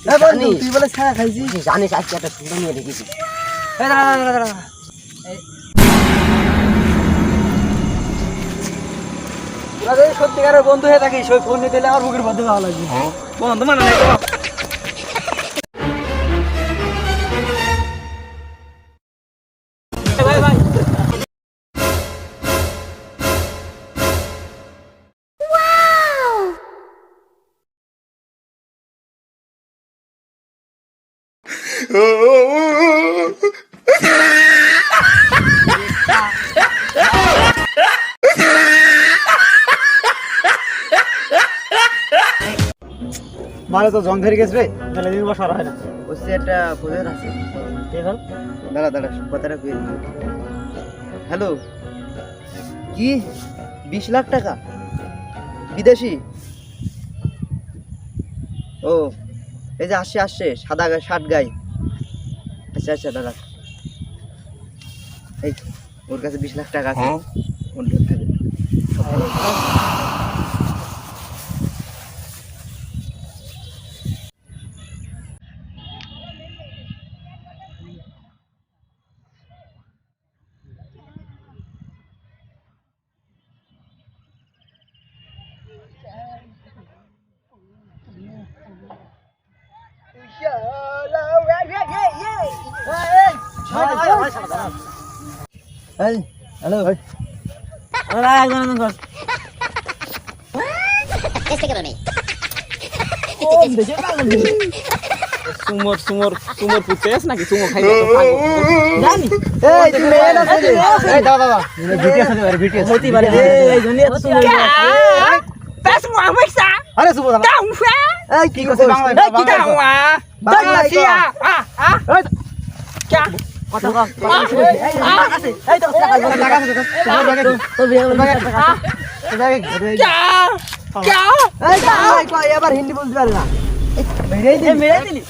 এ বন্ধু তুই বলে ছায়া খাইছিস জানিস আজকে একটা সুন্দর নিয়ে দেখেছি। এই দাঁড়া তোরা যদি সত্যিকারের বন্ধু হয়ে থাকিস ওই ফোন নিতে আমার বুকের মধ্যে ভালো লাগবে বন্ধু মানে নাই ভাই ভাই মানে তো জং ধরে গেছে রে, তাহলে দিন বসার হয় না বলছি একটা প্রয়োজন আছে। এখন দাঁড়া কথাটা কই। হ্যালো, কি 20 লাখ টাকা বিদেশি? ও এই যে আসছে সাদা গায়ে শার্ট গায়ে। আচ্ছা দাদা, এই ওর কাছে 20 লাখ টাকা আছে, ওর লোক থাকে। হ্যালো সুমর পুতেছ নাকি সুমো খাই জানি এই তুমি এই দাদা ভিডিও আছে রে ভিডিও হতি পারে এই দুনিয়া তো তুমি তাস মো আমাইসা আরে সুবো দাদা দাউফা এই কি কইছিস বাংলা কি দাওয়া বাংলা সিয়া क्या কথা কম আছে এই তো টাকা আছে তো বিয়ে क्या এই কই এবার হিন্দি বলতে পারে না মেরে দিলি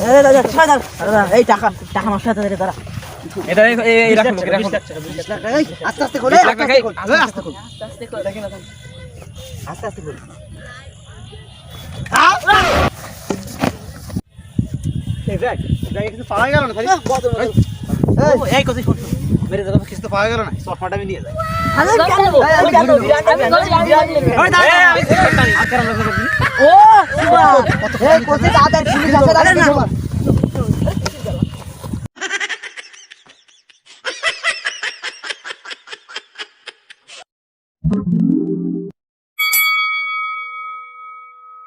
এই দাদা ছাড় এই টাকা আমার সাথে দে দাঁড়া এটা এই রাখো আস্তে খোল আস্তে খোল এই ব্যাগ কিছু পাওয়া গেল না ভাই এই কথা শুন মেরে দাদা কিছু তো পাওয়া গেল না চশমাটা আমি নিয়ে যাই আমি জানো ও সুবা এই কোথায় দাদা পুলিশ আছে